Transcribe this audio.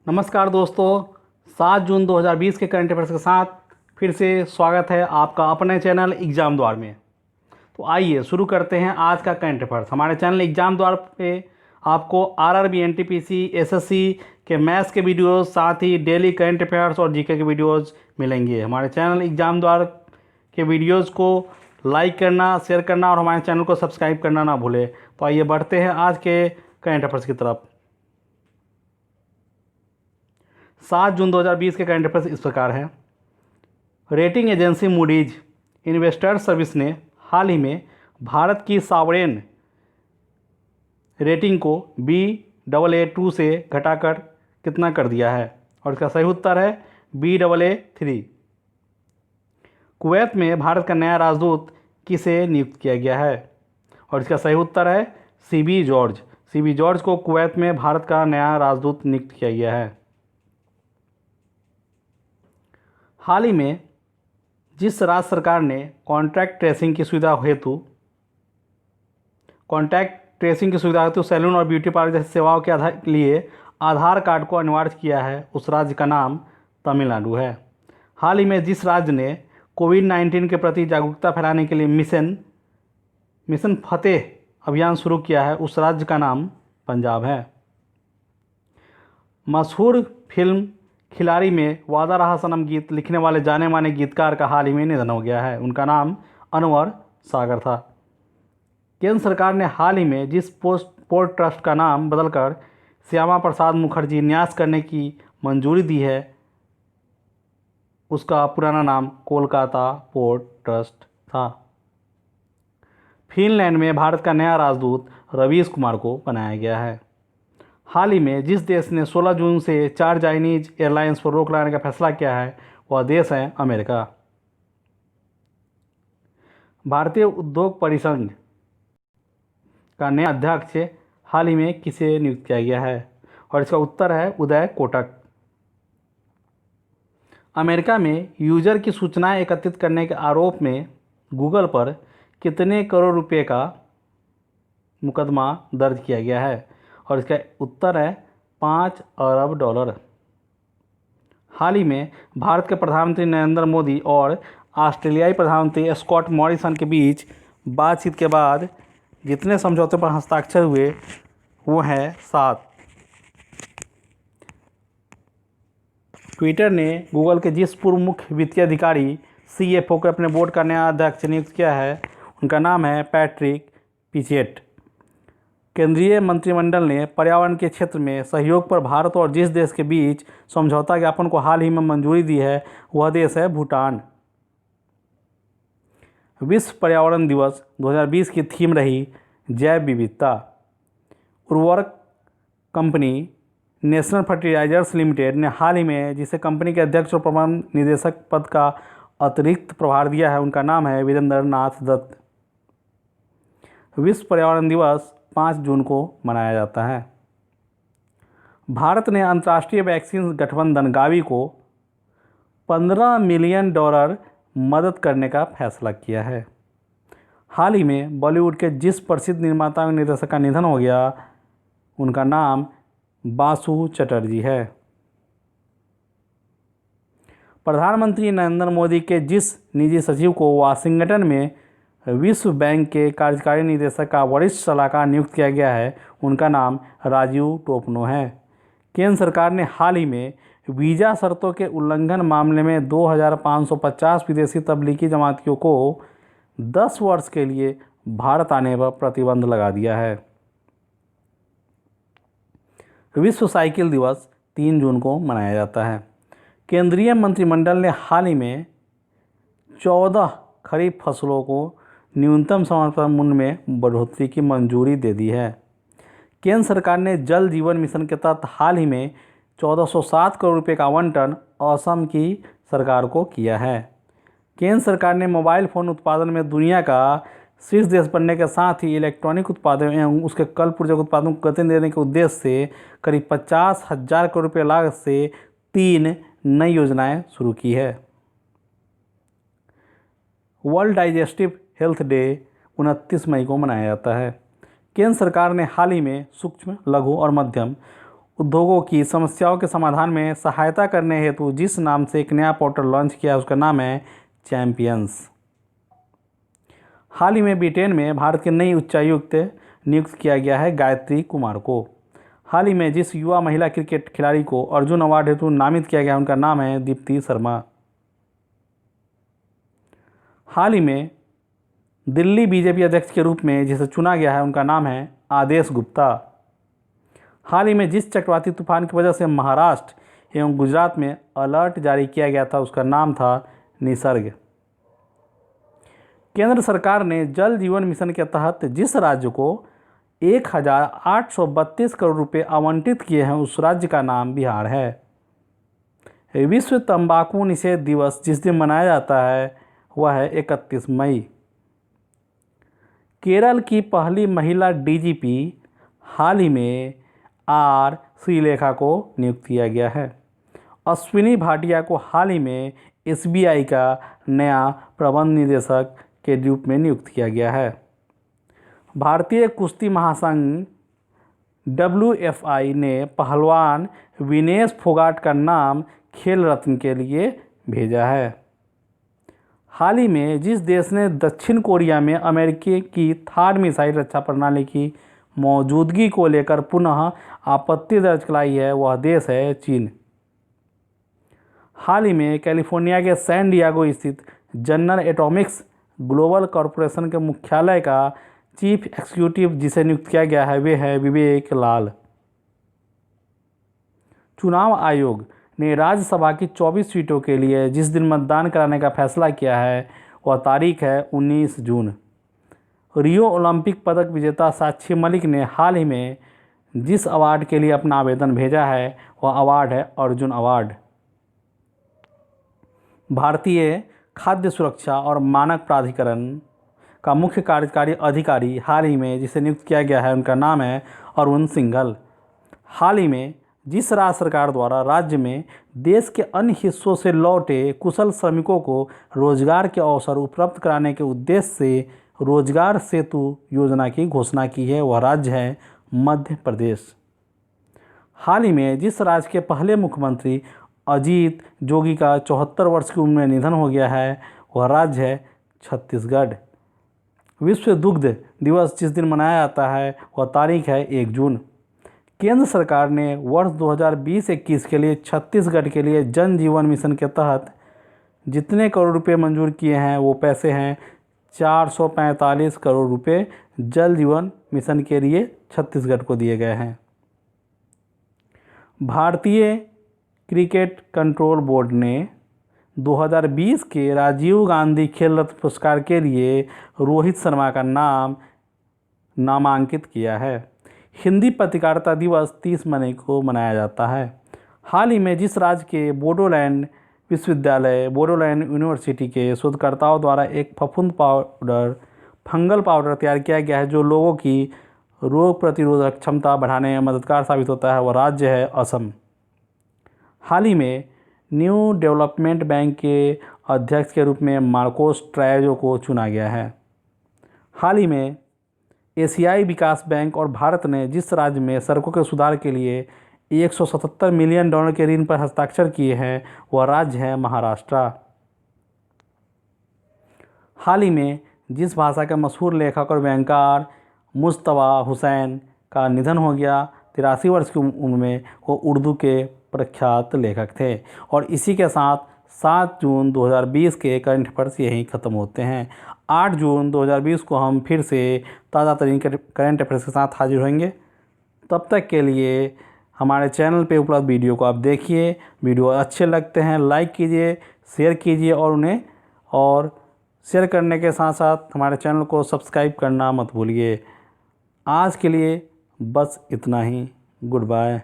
नमस्कार दोस्तों, 7 जून 2020 के करंट अफेयर्स के साथ फिर से स्वागत है आपका अपने चैनल एग्ज़ाम द्वार में। तो आइए शुरू करते हैं आज का करंट अफेयर्स। हमारे चैनल एग्ज़ाम द्वार पे आपको आरआरबी, एनटीपीसी, एसएससी के मैथ्स के वीडियोस, साथ ही डेली करंट अफेयर्स और जीके के वीडियोस मिलेंगे। हमारे चैनल एग्ज़ाम द्वार के वीडियोस को लाइक करना, शेयर करना और हमारे चैनल को सब्सक्राइब करना ना भूलें। तो आइए बढ़ते हैं आज के करंट अफेयर्स की तरफ। 7 जून 2020 के करंट अफेयर्स इस प्रकार है। Rating agency Moody's investors service ने हाल ही में भारत की सॉवरेन रेटिंग को Baa2 से घटाकर कितना कर दिया है? और इसका सही उत्तर है Baa3। कुवैत में भारत का नया राजदूत किसे नियुक्त किया गया है? और इसका सही उत्तर है सीबी जॉर्ज। सीबी जॉर्ज को कुवैत में भारत का नया राजदूत नियुक्त किया गया है। हाल ही में जिस राज्य सरकार ने कॉन्टैक्ट ट्रेसिंग की सुविधा हेतु सैलून और ब्यूटी पार्लर जैसी सेवाओं के लिए आधार कार्ड को अनिवार्य किया है, उस राज्य का नाम तमिलनाडु है। हाल ही में जिस राज्य ने कोविड-19 के प्रति जागरूकता फैलाने के लिए मिशन फतेह अभियान शुरू किया है, उस राज्य का नाम पंजाब है। मशहूर फिल्म खिलाड़ी में वादा रहा सनम गीत लिखने वाले जाने माने गीतकार का हाल ही में निधन हो गया है, उनका नाम अनवर सागर था। केंद्र सरकार ने हाल ही में जिस पोर्ट ट्रस्ट का नाम बदलकर श्यामा प्रसाद मुखर्जी न्यास करने की मंजूरी दी है, उसका पुराना नाम कोलकाता पोर्ट ट्रस्ट था। फिनलैंड में भारत का नया राजदूत रवीश कुमार को बनाया गया है। हाल ही में जिस देश ने 16 जून से 4 चाइनीज एयरलाइंस पर रोक लगाने का फैसला किया है, वह देश है अमेरिका। भारतीय उद्योग परिसंघ का नया अध्यक्ष हाल ही में किसे नियुक्त किया गया है? और इसका उत्तर है उदय कोटक। अमेरिका में यूजर की सूचनाएं एकत्रित करने के आरोप में गूगल पर कितने करोड़ रुपए का मुकदमा दर्ज किया गया है? और इसका उत्तर है $5 अरब। हाल ही में भारत के प्रधानमंत्री नरेंद्र मोदी और ऑस्ट्रेलियाई प्रधानमंत्री स्कॉट मॉरिसन के बीच बातचीत के बाद जितने समझौते पर हस्ताक्षर हुए वो हैं 7। ट्विटर ने गूगल के जिस पूर्व मुख्य वित्तीय अधिकारी CFO को अपने बोर्ड का नया अध्यक्ष नियुक्त किया है, उनका नाम है पैट्रिक पिचेट। केंद्रीय मंत्रिमंडल ने पर्यावरण के क्षेत्र में सहयोग पर भारत और जिस देश के बीच समझौता ज्ञापन को हाल ही में मंजूरी दी है, वह देश है भूटान। विश्व पर्यावरण दिवस 2020 की थीम रही जैव विविधता। उर्वरक कंपनी नेशनल फर्टिलाइजर्स लिमिटेड ने हाल ही में जिसे कंपनी के अध्यक्ष और प्रबंध निदेशक पद का अतिरिक्त प्रभार दिया है, उनका नाम है वीरेंद्र नाथ दत्त। विश्व पर्यावरण दिवस 5 जून को मनाया जाता है। भारत ने अंतर्राष्ट्रीय वैक्सीन गठबंधन गावी को $15 मिलियन मदद करने का फैसला किया है। हाल ही में बॉलीवुड के जिस प्रसिद्ध निर्माता और निर्देशक का निधन हो गया, उनका नाम बासु चटर्जी है। प्रधानमंत्री नरेंद्र मोदी के जिस निजी सचिव को वाशिंगटन में विश्व बैंक के कार्यकारी निदेशक का वरिष्ठ सलाहकार नियुक्त किया गया है, उनका नाम राजीव टोपनो है। केंद्र सरकार ने हाल ही में वीज़ा शर्तों के उल्लंघन मामले में 2550 विदेशी तबलीगी जमातियों को 10 वर्ष के लिए भारत आने पर प्रतिबंध लगा दिया है। विश्व साइकिल दिवस 3 जून को मनाया जाता है। केंद्रीय मंत्रिमंडल ने हाल ही में 14 खरीफ फसलों को न्यूनतम समर्थन मूल्य में बढ़ोतरी की मंजूरी दे दी है। केंद्र सरकार ने जल जीवन मिशन के तहत हाल ही में 1407 करोड़ रुपये का आवंटन असम की सरकार को किया है। केंद्र सरकार ने मोबाइल फ़ोन उत्पादन में दुनिया का शीर्ष देश बनने के साथ ही इलेक्ट्रॉनिक उत्पादों एवं उसके कल पूर्जक उत्पादों को गति देने के उद्देश्य से करीब 50,000 करोड़ रुपये लागत से 3 नई योजनाएं शुरू की है। वर्ल्ड डाइजेस्टिव हेल्थ डे 29 मई को मनाया जाता है। केंद्र सरकार ने हाल ही में सूक्ष्म, लघु और मध्यम उद्योगों की समस्याओं के समाधान में सहायता करने हेतु जिस नाम से एक नया पोर्टल लॉन्च किया उसका नाम है चैंपियंस। हाल ही में ब्रिटेन में भारत के नई उच्चायुक्त नियुक्त किया गया है गायत्री कुमार को। हाल ही में जिस युवा महिला क्रिकेट खिलाड़ी को अर्जुन अवार्ड हेतु नामित किया गया उनका नाम है दीप्ति शर्मा। हाल ही में दिल्ली बीजेपी अध्यक्ष के रूप में जिसे चुना गया है उनका नाम है आदेश गुप्ता। हाल ही में जिस चक्रवाती तूफान की वजह से महाराष्ट्र एवं गुजरात में अलर्ट जारी किया गया था उसका नाम था निसर्ग। केंद्र सरकार ने जल जीवन मिशन के तहत जिस राज्य को 1832 करोड़ रुपए आवंटित किए हैं उस राज्य का नाम बिहार है। विश्व तंबाकू निषेध दिवस जिस दिन मनाया जाता है वह है 31 मई। केरल की पहली महिला डीजीपी हाल ही में आर श्रीलेखा को नियुक्त किया गया है। अश्विनी भाटिया को हाल ही में एसबीआई का नया प्रबंध निदेशक के रूप में नियुक्त किया गया है। भारतीय कुश्ती महासंघ WFI ने पहलवान विनेश फोगाट का नाम खेल रत्न के लिए भेजा है। हाल ही में जिस देश ने दक्षिण कोरिया में अमेरिकी की थाड मिसाइल रक्षा प्रणाली की मौजूदगी को लेकर पुनः आपत्ति दर्ज कराई है वह देश है चीन। हाल ही में कैलिफोर्निया के सैन डिएगो स्थित जनरल एटॉमिक्स ग्लोबल कॉरपोरेशन के मुख्यालय का चीफ एग्जीक्यूटिव जिसे नियुक्त किया गया है वे है विवेक लाल। चुनाव आयोग ने राज्यसभा की 24 सीटों के लिए जिस दिन मतदान कराने का फैसला किया है वह तारीख है 19 जून। रियो ओलंपिक पदक विजेता साक्षी मलिक ने हाल ही में जिस अवार्ड के लिए अपना आवेदन भेजा है वह अवार्ड है अर्जुन अवार्ड। भारतीय खाद्य सुरक्षा और मानक प्राधिकरण का मुख्य कार्यकारी अधिकारी हाल ही में जिसे नियुक्त किया गया है उनका नाम है अरुण सिंघल। हाल ही में जिस राज्य सरकार द्वारा राज्य में देश के अन्य हिस्सों से लौटे कुशल श्रमिकों को रोजगार के अवसर उपलब्ध कराने के उद्देश्य से रोजगार सेतु योजना की घोषणा की है वह राज्य है मध्य प्रदेश। हाल ही में जिस राज्य के पहले मुख्यमंत्री अजीत जोगी का 74 वर्ष की उम्र में निधन हो गया है वह राज्य है छत्तीसगढ़। विश्व दुग्ध दिवस जिस दिन मनाया जाता है वह तारीख है 1 जून। केंद्र सरकार ने वर्ष 2020-21 के लिए छत्तीसगढ़ के लिए जन जीवन मिशन के तहत जितने करोड़ रुपए मंजूर किए हैं वो पैसे हैं 445 करोड़ रुपए जल जीवन मिशन के लिए छत्तीसगढ़ को दिए गए हैं। भारतीय क्रिकेट कंट्रोल बोर्ड ने 2020 के राजीव गांधी खेल रत्न पुरस्कार के लिए रोहित शर्मा का नाम नामांकित किया है। हिंदी पत्रकारिता दिवस 30 मई को मनाया जाता है। हाल ही में जिस राज्य के बोडोलैंड विश्वविद्यालय बोडोलैंड यूनिवर्सिटी के शोधकर्ताओं द्वारा एक फंगल पाउडर तैयार किया गया है जो लोगों की रोग प्रतिरोधक क्षमता बढ़ाने में मददगार साबित होता है वह राज्य है असम। हाल ही में न्यू डेवलपमेंट बैंक के अध्यक्ष के रूप में मार्कोस ट्रायजो को चुना गया है। हाल ही में एशियाई विकास बैंक और भारत ने जिस राज्य में सड़कों के सुधार के लिए $177 मिलियन के ऋण पर हस्ताक्षर किए हैं वह राज्य है महाराष्ट्र। हाल ही में जिस भाषा के मशहूर लेखक और बैंकर मुश्तबा हुसैन का निधन हो गया 83 वर्ष की उम्र में वो उर्दू के प्रख्यात लेखक थे। और इसी के साथ 7 जून 2020 के करंट अफेयर्स यहीं ख़त्म होते हैं। 8 जून 2020 को हम फिर से ताज़ा तरीन करंट अफेयर्स के साथ हाजिर होंगे। तब तक के लिए हमारे चैनल पे उपलब्ध वीडियो को आप देखिए। वीडियो अच्छे लगते हैं लाइक कीजिए, शेयर कीजिए और शेयर करने के साथ साथ हमारे चैनल को सब्सक्राइब करना मत भूलिए। आज के लिए बस इतना ही। Good bye.